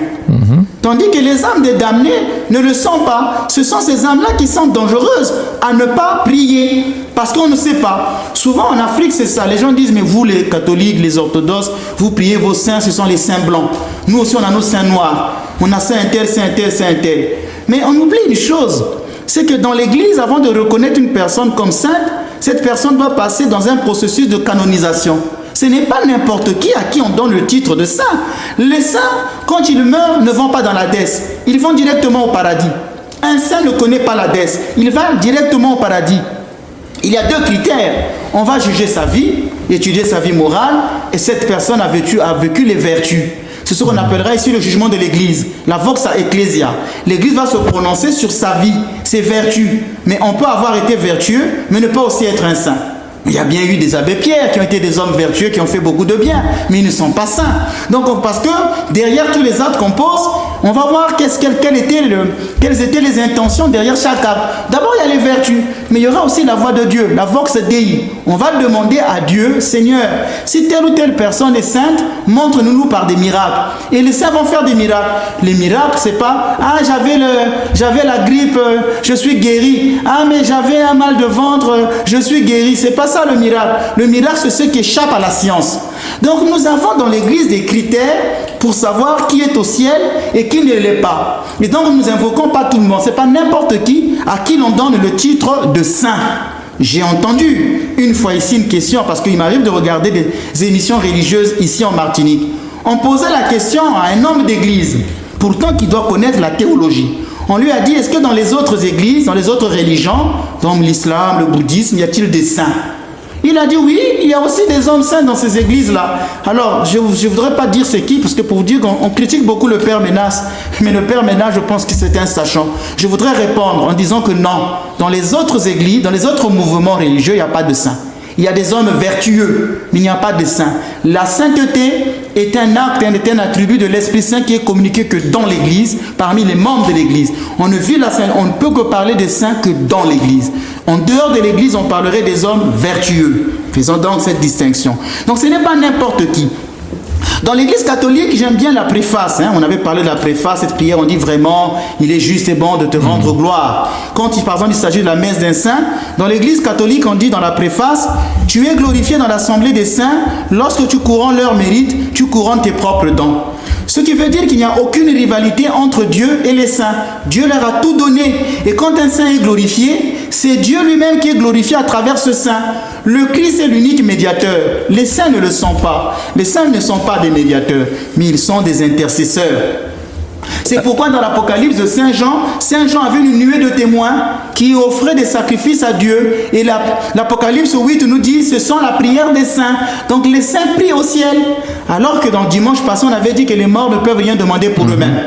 Tandis que les âmes des damnés ne le sont pas. Ce sont ces âmes-là qui sont dangereuses à ne pas prier. Parce qu'on ne sait pas. Souvent en Afrique, c'est ça. Les gens disent, mais vous les catholiques, les orthodoxes, vous priez vos saints, ce sont les saints blancs. Nous aussi, on a nos saints noirs. On a saint tel, saint tel, saint tel. Mais on oublie une chose. C'est que dans l'église, avant de reconnaître une personne comme sainte, cette personne doit passer dans un processus de canonisation. Ce n'est pas n'importe qui à qui on donne le titre de saint. Les saints, quand ils meurent, ne vont pas dans l'Hadès. Ils vont directement au paradis. Un saint ne connaît pas l'Hadès. Il va directement au paradis. Il y a deux critères. On va juger sa vie, étudier sa vie morale, et cette personne a vécu les vertus. C'est ce qu'on appellera ici le jugement de l'Église, la vox ecclesia. L'Église va se prononcer sur sa vie, ses vertus. Mais on peut avoir été vertueux, mais ne pas aussi être un saint. Il y a bien eu des abbés Pierre qui ont été des hommes vertueux, qui ont fait beaucoup de bien, mais ils ne sont pas saints. Donc, parce que derrière tous les actes qu'on pose, on va voir quelles étaient les intentions derrière chaque acte. D'abord, il y a les vertus, mais il y aura aussi la voix de Dieu, la vox dei. On va demander à Dieu, Seigneur, si telle ou telle personne est sainte, montre-nous par des miracles. Et les saints vont faire des miracles. Les miracles, c'est pas, ah, j'avais la grippe, je suis guéri. Ah, mais j'avais un mal de ventre, je suis guéri. C'est pas ça le miracle. Le miracle, c'est ce qui échappe à la science. Donc nous avons dans l'Église des critères pour savoir qui est au ciel et qui ne l'est pas. Et donc nous invoquons pas tout le monde. C'est pas n'importe qui à qui l'on donne le titre de saint. J'ai entendu une fois ici une question, parce qu'il m'arrive de regarder des émissions religieuses ici en Martinique. On posait la question à un homme d'église, pourtant qui doit connaître la théologie. On lui a dit, est-ce que dans les autres églises, dans les autres religions, comme l'islam, le bouddhisme, y a-t-il des saints? Il a dit oui, il y a aussi des hommes saints dans ces églises-là. Alors, je ne voudrais pas dire c'est qui, parce que pour vous dire qu'on critique beaucoup le Père Ménas, mais le Père Ménas, je pense que c'est un sachant. Je voudrais répondre en disant que non, dans les autres églises, dans les autres mouvements religieux, il n'y a pas de saints. Il y a des hommes vertueux, mais il n'y a pas de saints. La sainteté est un acte, est un attribut de l'Esprit Saint qui est communiqué que dans l'Église, parmi les membres de l'Église. On ne peut que parler des saints que dans l'Église. En dehors de l'Église, on parlerait des hommes vertueux. Faisons donc cette distinction. Donc ce n'est pas n'importe qui. Dans l'Église catholique, j'aime bien la préface. On avait parlé de la préface, cette prière, on dit vraiment, il est juste et bon de te rendre gloire. Quand, par exemple, il s'agit de la messe d'un saint, dans l'Église catholique, on dit dans la préface, tu es glorifié dans l'assemblée des saints, lorsque tu couronnes leur mérite, tu couronnes tes propres dons. Ce qui veut dire qu'il n'y a aucune rivalité entre Dieu et les saints. Dieu leur a tout donné. Et quand un saint est glorifié, c'est Dieu lui-même qui est glorifié à travers ce saint. Le Christ est l'unique médiateur. Les saints ne le sont pas. Les saints ne sont pas des médiateurs, mais ils sont des intercesseurs. C'est pourquoi dans l'Apocalypse de Saint Jean avait une nuée de témoins qui offraient des sacrifices à Dieu. Et l'Apocalypse 8 nous dit, ce sont la prière des saints. Donc les saints prient au ciel. Alors que dans dimanche passé, on avait dit que les morts ne peuvent rien demander pour eux-mêmes.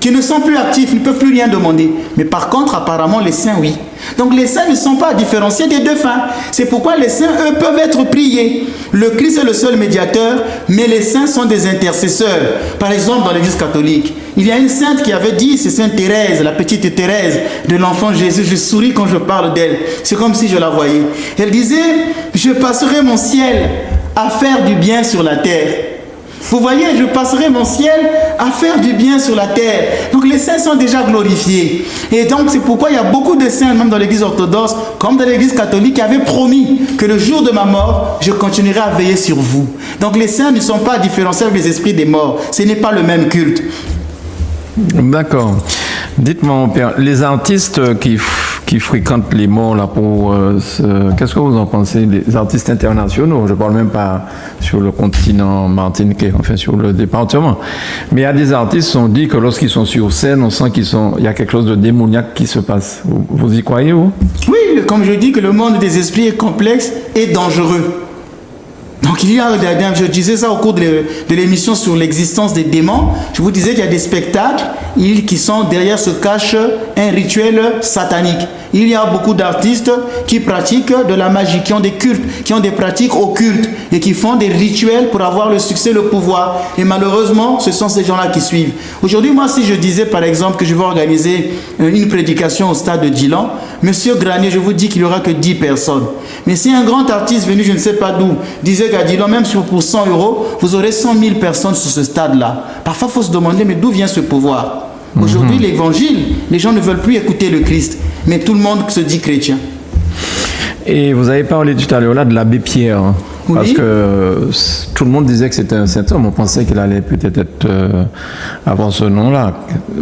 Qui ne sont plus actifs, ne peuvent plus rien demander. Mais par contre, apparemment, les saints, oui. Donc les saints ne sont pas à différencier des deux fins. C'est pourquoi les saints, eux, peuvent être priés. Le Christ est le seul médiateur, mais les saints sont des intercesseurs. Par exemple, dans l'Église catholique, il y a une sainte qui avait dit, c'est Sainte Thérèse, la petite Thérèse de l'enfant Jésus. Je souris quand je parle d'elle. C'est comme si je la voyais. Elle disait, je passerai mon ciel à faire du bien sur la terre. Vous voyez, je passerai mon ciel à faire du bien sur la terre. Donc les saints sont déjà glorifiés. Et donc c'est pourquoi il y a beaucoup de saints, même dans l'église orthodoxe, comme dans l'église catholique, qui avaient promis que le jour de ma mort, je continuerai à veiller sur vous. Donc les saints ne sont pas différenciés avec les esprits des morts. Ce n'est pas le même culte. D'accord. Dites-moi, mon père, les artistes qui fréquentent les morts là qu'est-ce que vous en pensez, les artistes internationaux? Je parle même pas sur le continent martiniquais, enfin sur le département. Mais il y a des artistes qui ont dit que lorsqu'ils sont sur scène, on sent il y a quelque chose de démoniaque qui se passe. Vous y croyez, vous? Oui, comme je dis que le monde des esprits est complexe et dangereux. Donc je disais ça au cours de l'émission sur l'existence des démons. Je vous disais qu'il y a des spectacles qui sont derrière se cache un rituel satanique. Il y a beaucoup d'artistes qui pratiquent de la magie, qui ont des cultes, qui ont des pratiques occultes et qui font des rituels pour avoir le succès, le pouvoir. Et malheureusement, ce sont ces gens-là qui suivent. Aujourd'hui, moi, si je disais par exemple que je vais organiser une prédication au stade de Djilon, Monsieur Granier, je vous dis qu'il n'y aura que 10 personnes. Mais si un grand artiste venu, je ne sais pas d'où, disait qu'à Djilon, même pour 100 euros, vous aurez 100 000 personnes sur ce stade-là. Parfois, il faut se demander, mais d'où vient ce pouvoir? Aujourd'hui, l'évangile, les gens ne veulent plus écouter le Christ, mais tout le monde se dit chrétien. Et vous avez parlé tout à l'heure là de l'abbé Pierre, hein, oui. Parce que tout le monde disait que c'était un saint homme. On pensait qu'il allait peut-être avoir ce nom-là,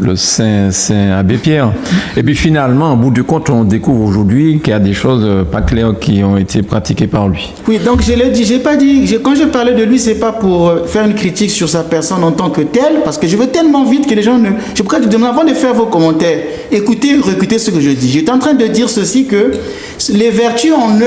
le saint abbé Pierre. Et puis finalement, au bout du compte, on découvre aujourd'hui qu'il y a des choses pas claires qui ont été pratiquées par lui. Oui, donc je l'ai dit, j'ai pas dit, quand je parlais de lui, c'est pas pour faire une critique sur sa personne en tant que telle, parce que je veux tellement vite que les gens ne... Je pourrais vous demander avant de faire vos commentaires, écoutez, réécoutez ce que je dis. J'étais en train de dire ceci, que les vertus en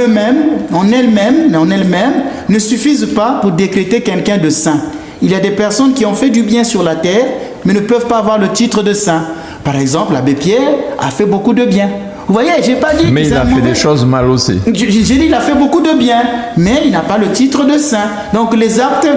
elles-mêmes, ne suffisent pas pour décréter quelqu'un de saint. Il y a des personnes qui ont fait du bien sur la terre, mais ne peuvent pas avoir le titre de saint. Par exemple, l'abbé Pierre a fait beaucoup de bien. Vous voyez, j'ai pas dit... Mais il a fait des choses mal aussi. J'ai dit il a fait beaucoup de bien, mais il n'a pas le titre de saint. Donc les actes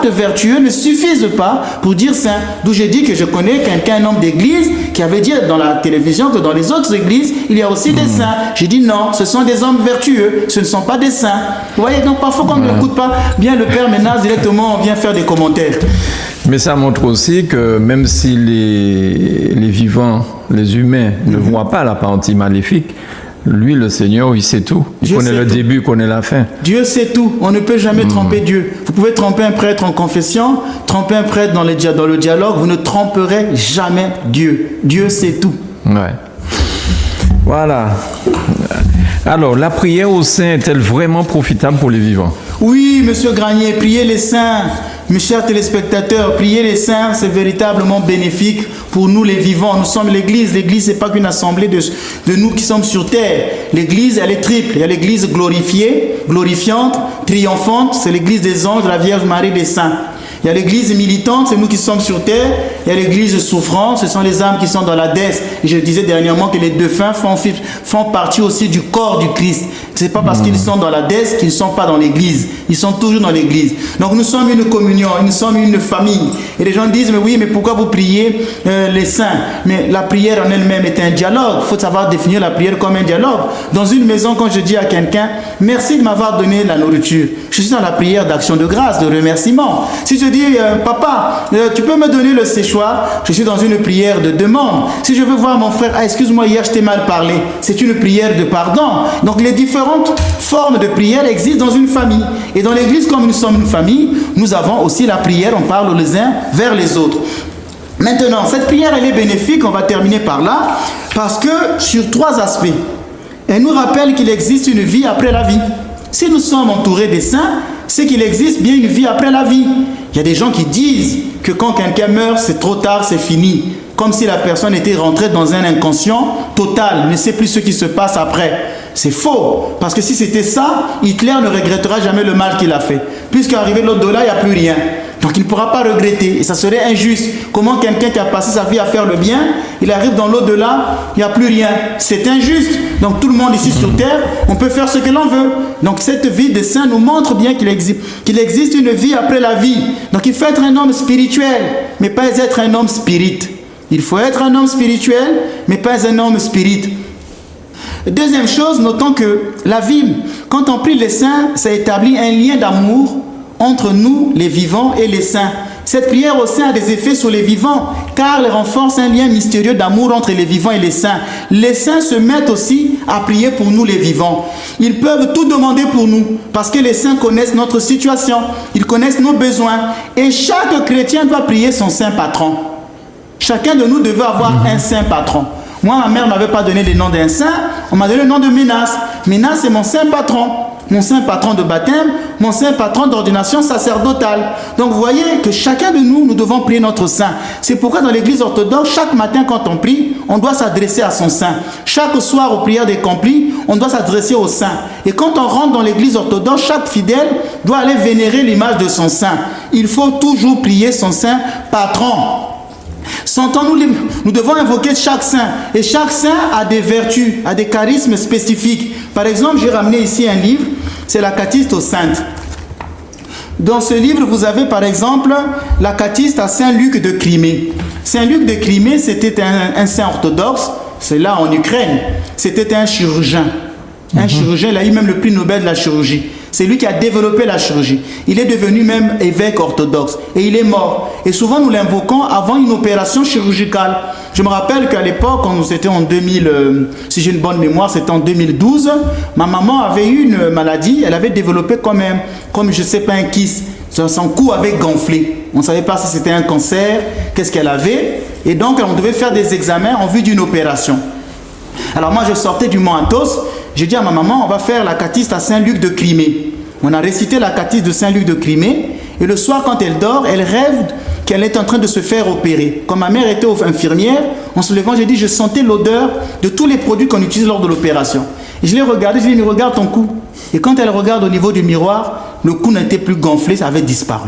vertueux ne suffisent pas pour dire saint. D'où j'ai dit que je connais quelqu'un, un homme d'église, qui avait dit dans la télévision que dans les autres églises, il y a aussi des saints. J'ai dit non, ce sont des hommes vertueux, ce ne sont pas des saints. Vous voyez, donc parfois quand on n'écoute pas bien le Père Ménage, directement on vient faire des commentaires. Mais ça montre aussi que même si les vivants, les humains, ne voient pas la partie maléfique, lui, le Seigneur, il sait tout. Il connaît le début, il connaît la fin. Dieu sait tout. On ne peut jamais tromper Dieu. Vous pouvez tromper un prêtre en confession, tromper un prêtre dans le dialogue, vous ne tromperez jamais Dieu. Dieu sait tout. Ouais. Voilà. Alors, la prière aux saints est-elle vraiment profitable pour les vivants? Oui, Monsieur Granier, priez les saints. Mes chers téléspectateurs, prier les saints, c'est véritablement bénéfique pour nous les vivants. Nous sommes l'Église. L'Église, ce n'est pas qu'une assemblée de nous qui sommes sur terre. L'Église, elle est triple. Il y a l'Église glorifiée, glorifiante, triomphante. C'est l'Église des anges, de la Vierge Marie, des saints. Il y a l'église militante, c'est nous qui sommes sur terre. Il y a l'église souffrante, ce sont les âmes qui sont dans la dèche. Et je disais dernièrement que les défunts font partie aussi du corps du Christ. Ce n'est pas parce qu'ils sont dans la dèche qu'ils ne sont pas dans l'église. Ils sont toujours dans l'église. Donc nous sommes une communion, nous sommes une famille. Et les gens disent, mais oui, mais pourquoi vous priez les saints? Mais la prière en elle-même est un dialogue. Il faut savoir définir la prière comme un dialogue. Dans une maison, quand je dis à quelqu'un, merci de m'avoir donné la nourriture, je suis dans la prière d'action de grâce, de remerciement. Si je dis, papa, tu peux me donner le séchoir, je suis dans une prière de demande. Si je veux voir mon frère, excuse-moi, hier je t'ai mal parlé, c'est une prière de pardon. Donc les différentes formes de prière existent dans une famille. Et dans l'église, comme nous sommes une famille, nous avons aussi la prière, on parle les uns vers les autres. Maintenant, cette prière, elle est bénéfique, on va terminer par là, parce que sur 3 aspects. Elle nous rappelle qu'il existe une vie après la vie. Si nous sommes entourés des saints, c'est qu'il existe bien une vie après la vie. Il y a des gens qui disent que quand quelqu'un meurt, c'est trop tard, c'est fini. Comme si la personne était rentrée dans un inconscient total, ne sait plus ce qui se passe après. C'est faux, parce que si c'était ça, Hitler ne regrettera jamais le mal qu'il a fait. Puisqu'arrivé l'au-delà, il n'y a plus rien. Donc il ne pourra pas regretter, et ça serait injuste. Comment quelqu'un qui a passé sa vie à faire le bien, il arrive dans l'au-delà, il n'y a plus rien. C'est injuste. Donc tout le monde ici sur terre, on peut faire ce que l'on veut. Donc cette vie de saint nous montre bien qu'il existe une vie après la vie. Donc il faut être un homme spirituel, mais pas être un homme spirit. Il faut être un homme spirituel, mais pas un homme spirit. Deuxième chose, notons que la vie, quand on prie les saints, ça établit un lien d'amour entre nous, les vivants, et les saints. Cette prière au sein a des effets sur les vivants, car elle renforce un lien mystérieux d'amour entre les vivants et les saints. Les saints se mettent aussi à prier pour nous, les vivants. Ils peuvent tout demander pour nous, parce que les saints connaissent notre situation, ils connaissent nos besoins. Et chaque chrétien doit prier son saint patron. Chacun de nous devait avoir un saint patron. Moi, ma mère ne m'avait pas donné le nom d'un saint, on m'a donné le nom de Ménas. Ménas, c'est mon saint patron. Mon saint patron de baptême, mon saint patron d'ordination sacerdotale. Donc vous voyez que chacun de nous, nous devons prier notre saint. C'est pourquoi dans l'église orthodoxe, chaque matin quand on prie, on doit s'adresser à son saint. Chaque soir aux prières des complis, on doit s'adresser au saint. Et quand on rentre dans l'église orthodoxe, chaque fidèle doit aller vénérer l'image de son saint. Il faut toujours prier son saint patron. Nous devons invoquer chaque saint. Et chaque saint a des vertus, a des charismes spécifiques. Par exemple, j'ai ramené ici un livre, c'est l'Acatiste aux saintes. Dans ce livre, vous avez par exemple l'Acatiste à Saint-Luc de Crimée. Saint-Luc de Crimée, c'était un saint orthodoxe, c'est là en Ukraine. C'était un chirurgien. Un chirurgien, il a eu même le prix Nobel de la chirurgie. C'est lui qui a développé la chirurgie. Il est devenu même évêque orthodoxe. Et il est mort. Et souvent, nous l'invoquons avant une opération chirurgicale. Je me rappelle qu'à l'époque, quand nous étions en 2000, si j'ai une bonne mémoire, c'était en 2012, ma maman avait eu une maladie. Elle avait développé comme je ne sais pas, un kyste. Son cou avait gonflé. On ne savait pas si c'était un cancer, qu'est-ce qu'elle avait. Et donc, on devait faire des examens en vue d'une opération. Alors moi, je sortais du Mont Athos. J'ai dit à ma maman, on va faire l'Acatiste à Saint-Luc de Crimée. On a récité l'Acatiste de Saint-Luc de Crimée. Et le soir, quand elle dort, elle rêve qu'elle est en train de se faire opérer. Comme ma mère était infirmière, en se levant, j'ai dit, je sentais l'odeur de tous les produits qu'on utilise lors de l'opération. Et je l'ai regardé, je lui ai dit, regarde ton cou. Et quand elle regarde au niveau du miroir, le cou n'était plus gonflé, ça avait disparu.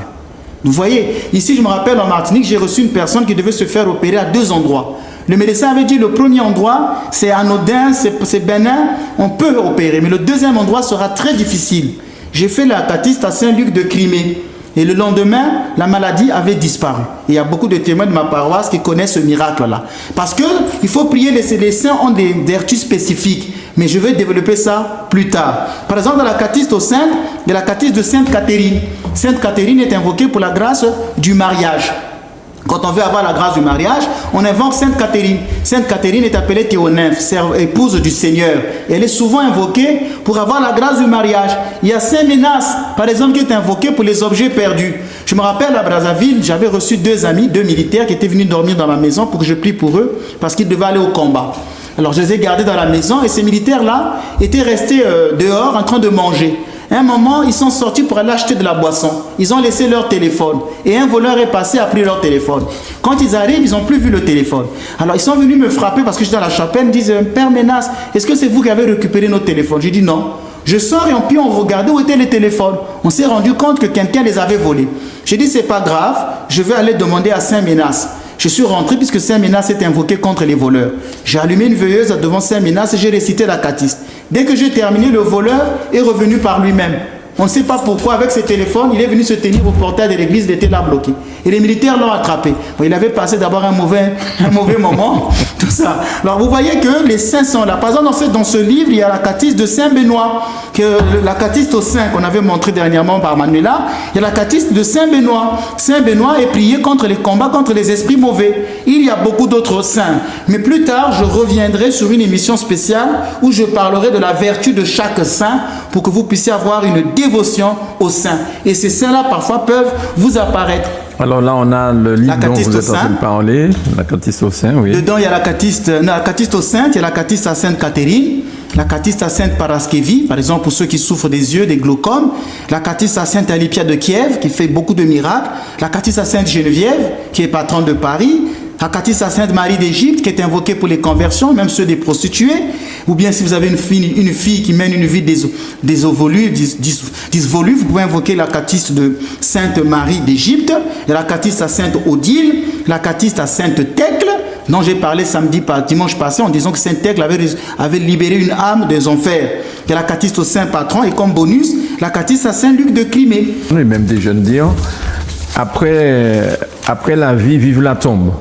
Vous voyez, ici, je me rappelle en Martinique, j'ai reçu une personne qui devait se faire opérer à 2 endroits. Le médecin avait dit le premier endroit, c'est anodin, c'est bénin, on peut opérer. Mais le deuxième endroit sera très difficile. J'ai fait l'Acatiste à Saint-Luc de Crimée. Et le lendemain, la maladie avait disparu. Et il y a beaucoup de témoins de ma paroisse qui connaissent ce miracle-là. Parce qu'il faut prier, les saints ont des vertus spécifiques. Mais je vais développer ça plus tard. Par exemple, dans l'Acatiste aux saintes, il y a l'Acatiste de Sainte Catherine. Sainte Catherine est invoquée pour la grâce du mariage. Quand on veut avoir la grâce du mariage, on invoque Sainte Catherine. Sainte Catherine est appelée Théonymphe, épouse du Seigneur. Et elle est souvent invoquée pour avoir la grâce du mariage. Il y a Saint Ménas, par exemple, qui est invoqué pour les objets perdus. Je me rappelle à Brazzaville, j'avais reçu 2 amis, 2 militaires qui étaient venus dormir dans ma maison pour que je prie pour eux parce qu'ils devaient aller au combat. Alors je les ai gardés dans la maison et ces militaires-là étaient restés dehors en train de manger. À un moment, ils sont sortis pour aller acheter de la boisson. Ils ont laissé leur téléphone. Et un voleur est passé, a pris leur téléphone. Quand ils arrivent, ils n'ont plus vu le téléphone. Alors, ils sont venus me frapper parce que j'étais dans la chapelle. Ils me disent, Père Ménas, est-ce que c'est vous qui avez récupéré notre téléphone? J'ai dit non. Je sors et puis on regardait où étaient les téléphones. On s'est rendu compte que quelqu'un les avait volés. J'ai dit, c'est pas grave, je vais aller demander à Saint Ménas. Je suis rentré puisque Saint Ménas est invoqué contre les voleurs. J'ai allumé une veilleuse devant Saint Ménas et j'ai récité l'Acatiste. Dès que j'ai terminé, le voleur est revenu par lui-même. On ne sait pas pourquoi, avec ses téléphones, il est venu se tenir au portail de l'église, il était là bloqué. Et les militaires l'ont attrapé. Bon, il avait passé d'abord un mauvais moment, tout ça. Alors vous voyez que les saints sont là. Par exemple, dans ce livre, il y a l'Acatiste de Saint-Benoît, l'Acatiste aux saints qu'on avait montré dernièrement par Manuela. Il y a l'Acatiste de Saint-Benoît. Saint-Benoît est prié contre les combats, contre les esprits mauvais. Il y a beaucoup d'autres saints. Mais plus tard, je reviendrai sur une émission spéciale où je parlerai de la vertu de chaque saint pour que vous puissiez avoir une dévotion aux saints. Et ces saints-là, parfois, peuvent vous apparaître. Alors là, on a le livre dont vous êtes en train de parler, l'Acatiste aux saints, oui. Dedans, il y a l'Acatiste aux saintes, il y a l'Acatiste à Sainte Catherine, l'Acatiste à Sainte Paraskevi, par exemple pour ceux qui souffrent des yeux, des glaucomes, l'Acatiste à Sainte Alipia de Kiev, qui fait beaucoup de miracles, l'Acatiste à Sainte Geneviève, qui est patronne de Paris, l'Acatiste à Sainte Marie d'Égypte, qui est invoquée pour les conversions, même ceux des prostituées, ou bien si vous avez une fille qui mène une vie disvolue, vous pouvez invoquer l'Acatiste de Sainte Marie d'Égypte, l'Acatiste à Sainte Odile, l'Acatiste à Sainte Thècle, dont j'ai parlé dimanche passé en disant que Sainte Thècle avait libéré une âme des enfers. Il y a l'Acatiste au Saint Patron et comme bonus, l'Acatiste à Saint-Luc de Crimée. Et même des jeunes dire, après la vie, vive la tombe.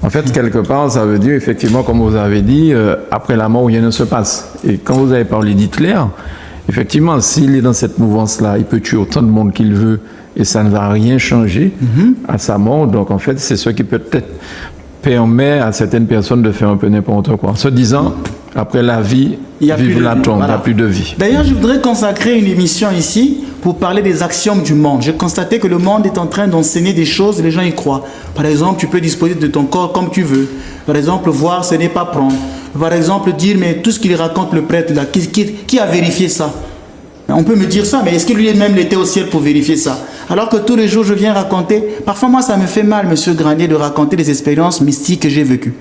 En fait, quelque part, ça veut dire, effectivement, comme vous avez dit, après la mort, rien ne se passe. Et quand vous avez parlé d'Hitler, effectivement, s'il est dans cette mouvance-là, il peut tuer autant de monde qu'il veut et ça ne va rien changer à sa mort. Donc, en fait, c'est ce qui peut-être permet à certaines personnes de faire un peu n'importe quoi. En se disant, après la vie, vive la tombe, il n'y a plus de vie. D'ailleurs, je voudrais consacrer une émission ici pour parler des axiomes du monde. J'ai constaté que le monde est en train d'enseigner des choses et les gens y croient. Par exemple, tu peux disposer de ton corps comme tu veux. Par exemple, voir, ce n'est pas prendre. Par exemple, dire, mais tout ce qu'il raconte le prêtre là, qui a vérifié ça? On peut me dire ça, mais est-ce que lui-même était au ciel pour vérifier ça? Alors que tous les jours, je viens raconter. Parfois, moi, ça me fait mal, monsieur Granier, de raconter des expériences mystiques que j'ai vécues.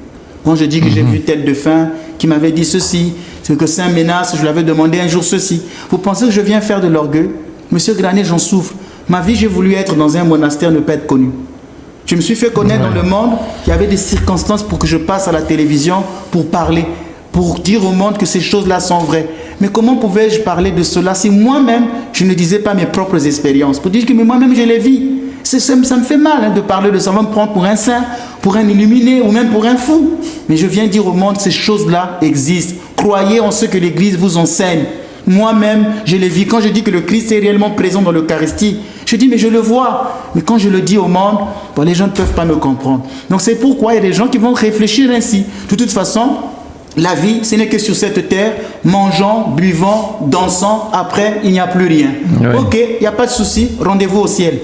Quand je dis que j'ai vu tel défunt qui m'avait dit ceci, c'est que Saint Ménas, je lui avais demandé un jour ceci. Vous pensez que je viens faire de l'orgueil? Monsieur Granier, j'en souffre. Ma vie, j'ai voulu être dans un monastère, ne pas être connu. Je me suis fait connaître dans le monde. Il y avait des circonstances pour que je passe à la télévision pour parler, pour dire au monde que ces choses-là sont vraies. Mais comment pouvais-je parler de cela si moi-même, je ne disais pas mes propres expériences? Pour dire que moi-même, je les vis. Ça me fait mal de parler de ça. On va me prendre pour un saint, pour un illuminé ou même pour un fou. Mais je viens dire au monde que ces choses-là existent. Croyez en ce que l'Église vous enseigne. Moi-même, je les vis. Quand je dis que le Christ est réellement présent dans l'Eucharistie, je dis, mais je le vois. Mais quand je le dis au monde, les gens ne peuvent pas me comprendre. Donc c'est pourquoi il y a des gens qui vont réfléchir ainsi. De toute façon, la vie, ce n'est que sur cette terre, mangeant, buvant, dansant. Après, il n'y a plus rien. Oui. Ok, il n'y a pas de souci. Rendez-vous au ciel.